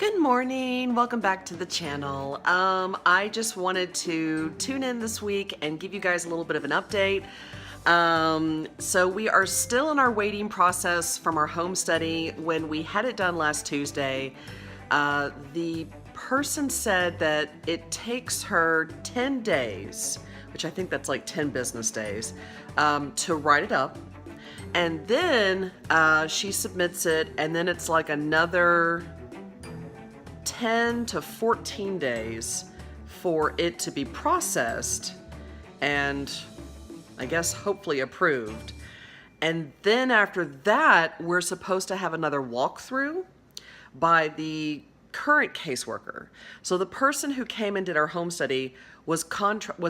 Good morning. Welcome back to the channel. I just wanted to tune in this week and give you guys a little bit of an update. So we are still in our waiting process from our home study. When we had it done last Tuesday, the person said that it takes her 10 days, which I think that's like 10 business days, to write it up. And then she submits it, and then it's like another 10 to 14 days for it to be processed and I guess hopefully approved. And then after that, we're supposed to have another walkthrough by the current caseworker. So the person who came and did our home study was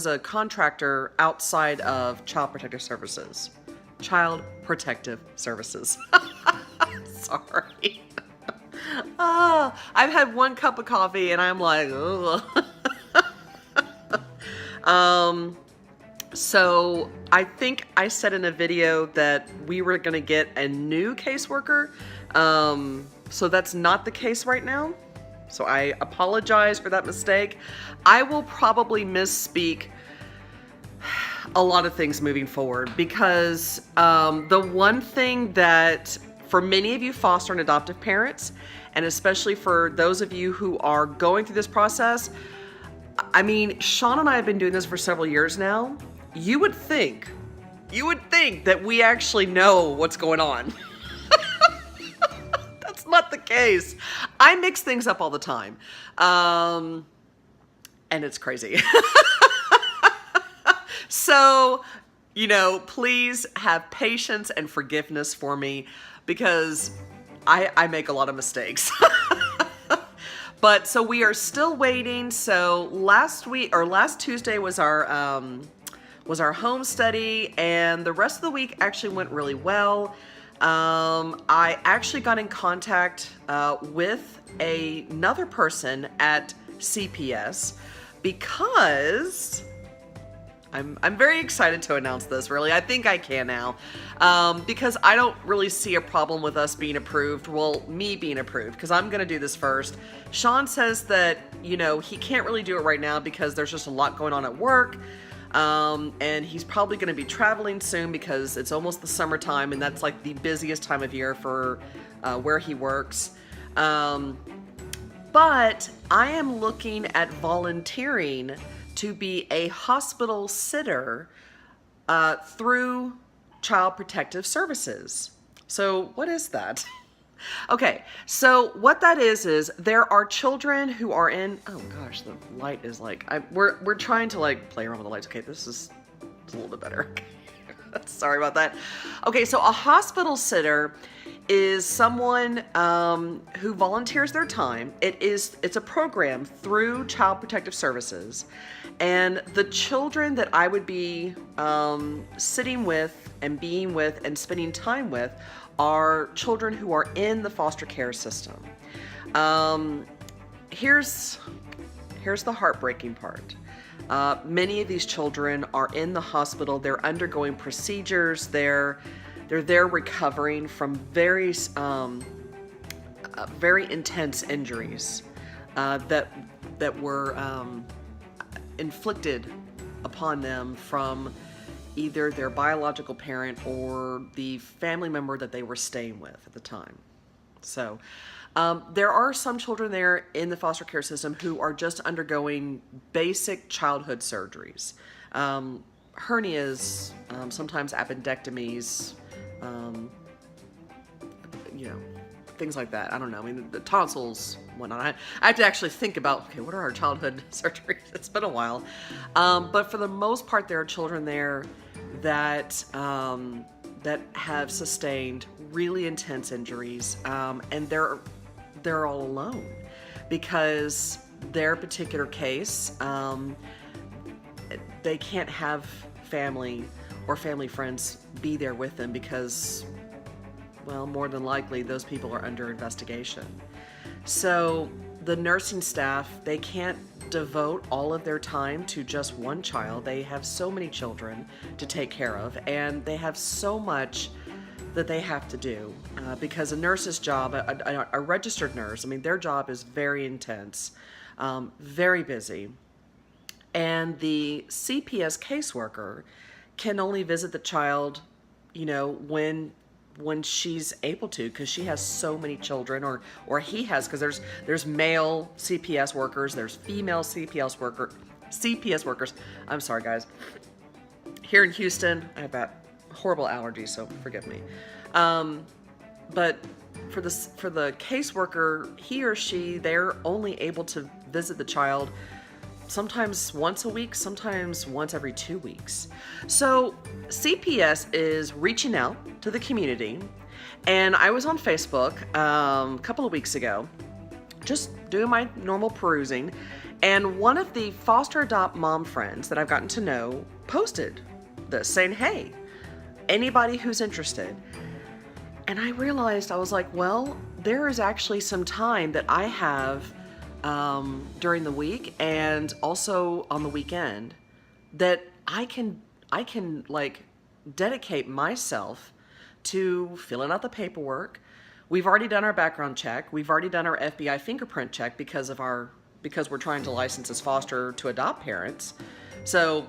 a contractor outside of Child Protective Services. Child Protective Services. Sorry. I've had one cup of coffee and I'm like, ugh. So I think I said in a video that we were going to get a new caseworker. So that's not the case right now. So I apologize for that mistake. I will probably misspeak a lot of things moving forward because the one thing that for many of you foster and adoptive parents, and especially for those of you who are going through this process, I mean, Sean and I have been doing this for several years now. You would think that we actually know what's going on. That's not the case. I mix things up all the time. And it's crazy. So, please have patience and forgiveness for me because I make a lot of mistakes. But so we are still waiting. So last Tuesday was our home study, and the rest of the week actually went really well. I actually got in contact with another person at CPS because I'm very excited to announce this, really. I think I can now. Because I don't really see a problem with us being approved. Well, me being approved, because I'm going to do this first. Sean says that, he can't really do it right now because there's just a lot going on at work. And he's probably going to be traveling soon because it's almost the summertime, and that's like the busiest time of year for where he works. But I am looking at volunteering to be a hospital sitter through Child Protective Services. So what is that? Okay, so what that is there are children who are in, oh gosh, the light is like, we're trying to like play around with the lights. Okay, this is a little bit better. Sorry about that. Okay, so a hospital sitter is someone who volunteers their time. It's a program through Child Protective Services, and the children that I would be sitting with and being with and spending time with are children who are in the foster care system. Here's the heartbreaking part. Many of these children are in the hospital. They're undergoing procedures. They're there recovering from very intense injuries that were inflicted upon them from either their biological parent or the family member that they were staying with at the time. So there are some children there in the foster care system who are just undergoing basic childhood surgeries. Hernias, sometimes appendectomies, things like that. I don't know. I mean, the tonsils, whatnot. I have to actually think about, okay, what are our childhood surgeries? It's been a while. But for the most part, there are children there that have sustained really intense injuries, and they're all alone because their particular case, they can't have family or family friends be there with them because, well, more than likely those people are under investigation. So the nursing staff, they can't devote all of their time to just one child. They have so many children to take care of, and they have so much that they have to do because a nurse's job, a registered nurse, I mean, their job is very intense, very busy. And the CPS caseworker can only visit the child, you know, when she's able to, because she has so many children, or he has, because there's male CPS workers, there's female CPS workers. I'm sorry, guys. Here in Houston, I have that horrible allergy, so forgive me. But for the caseworker, he or she, they're only able to visit the child sometimes once a week, sometimes once every 2 weeks. So CPS is reaching out to the community, and I was on Facebook a couple of weeks ago, just doing my normal perusing, and one of the foster adopt mom friends that I've gotten to know posted this, saying, hey, anybody who's interested. And I realized, I was like, well, there is actually some time that I have during the week and also on the weekend that I can like dedicate myself to filling out the paperwork. We've already done our background check. We've already done our FBI fingerprint check because we're trying to license as foster to adopt parents. So,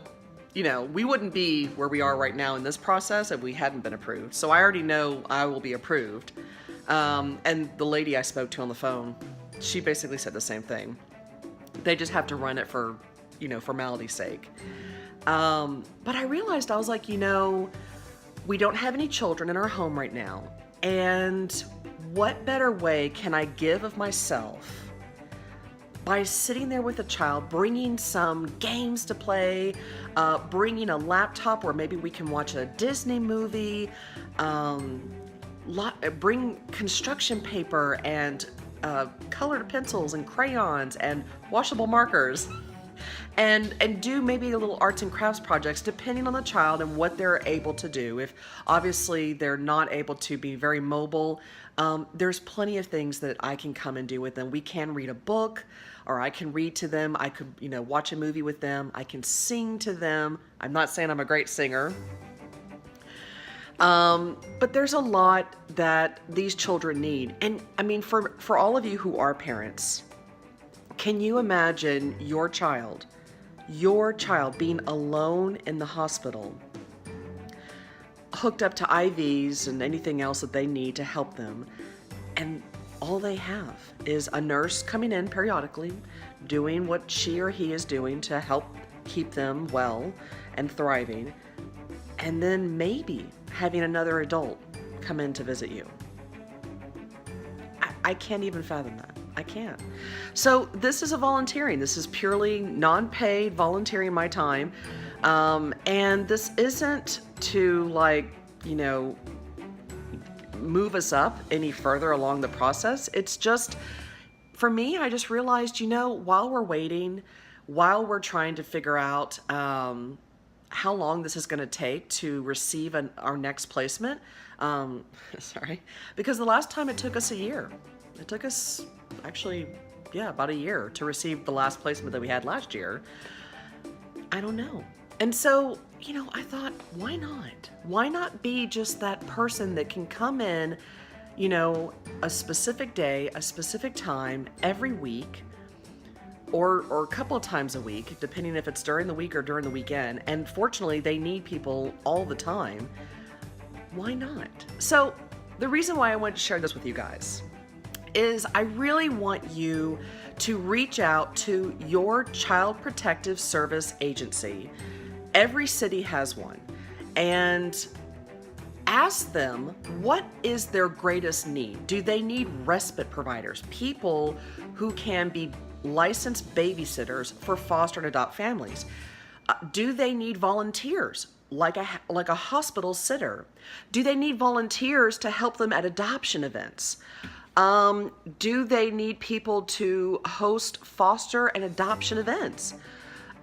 you know, we wouldn't be where we are right now in this process if we hadn't been approved. So I already know I will be approved. And the lady I spoke to on the phone, she basically said the same thing. They just have to run it for, you know, formality's sake. But I realized, I was like, you know, we don't have any children in our home right now. And what better way can I give of myself by sitting there with a child, bringing some games to play, bringing a laptop where maybe we can watch a Disney movie, bring construction paper and colored pencils and crayons and washable markers, and do maybe a little arts and crafts projects depending on the child and what they're able to do. If obviously they're not able to be very mobile, there's plenty of things that I can come and do with them. We can read a book, or I can read to them. I could, you know, watch a movie with them. I can sing to them. I'm not saying I'm a great singer. But there's a lot that these children need. And I mean, for all of you who are parents, can you imagine your child being alone in the hospital, hooked up to IVs and anything else that they need to help them, and all they have is a nurse coming in periodically, doing what she or he is doing to help keep them well and thriving, and then maybe having another adult come in to visit you? I can't even fathom that. I can't. So this is a volunteering. This is purely non-paid, volunteering my time. And this isn't to, like, you know, move us up any further along the process. It's just, for me, I just realized, you know, while we're waiting, while we're trying to figure out how long this is going to take to receive our next placement, sorry, because the last time it took us a year. It took us actually, yeah, about a year to receive the last placement that we had last year. I don't know. And so, you know, I thought, why not? Why not be just that person that can come in, you know, a specific day, a specific time every week, or a couple of times a week, depending if it's during the week or during the weekend. And fortunately, they need people all the time. Why not? So the reason why I wanted to share this with you guys is I really want you to reach out to your Child Protective Service agency. Every city has one. And ask them, what is their greatest need? Do they need respite providers? People who can be licensed babysitters for foster and adopt families? Do they need volunteers, like a hospital sitter? Do they need volunteers to help them at adoption events? Do they need people to host foster and adoption events?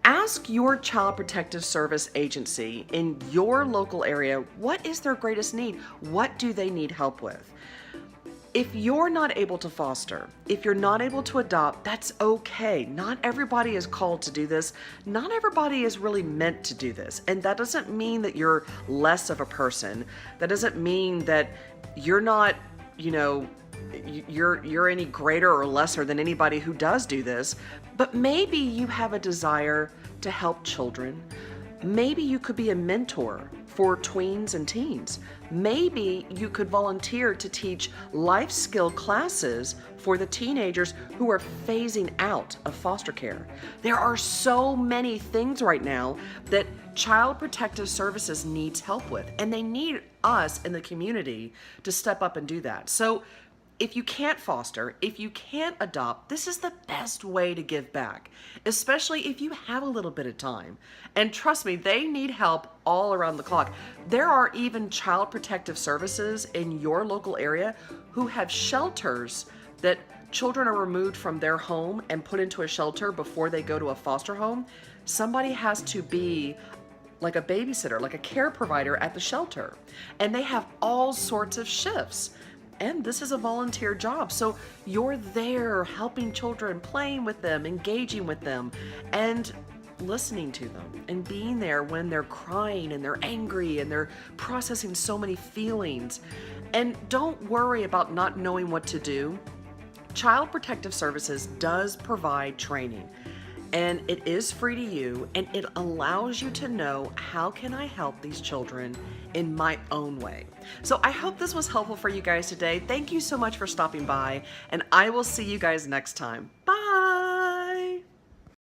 Ask your Child Protective Service agency in your local area, what is their greatest need? What do they need help with? If you're not able to foster, if you're not able to adopt, that's okay. Not everybody is called to do this. Not everybody is really meant to do this. And that doesn't mean that you're less of a person. That doesn't mean that you're not, you know, you're any greater or lesser than anybody who does do this. But maybe you have a desire to help children. Maybe you could be a mentor for tweens and teens. Maybe you could volunteer to teach life skill classes for the teenagers who are phasing out of foster care. There are so many things right now that Child Protective Services needs help with, and they need us in the community to step up and do that. So if you can't foster, if you can't adopt, this is the best way to give back, especially if you have a little bit of time. And trust me, they need help all around the clock. There are even Child Protective Services in your local area who have shelters that children are removed from their home and put into a shelter before they go to a foster home. Somebody has to be like a babysitter, like a care provider at the shelter. And they have all sorts of shifts. And this is a volunteer job. So you're there helping children, playing with them, engaging with them, and listening to them and being there when they're crying and they're angry and they're processing so many feelings. And don't worry about not knowing what to do. Child Protective Services does provide training. And it is free to you, and it allows you to know, how can I help these children in my own way? So I hope this was helpful for you guys today. Thank you so much for stopping by, and I will see you guys next time. Bye!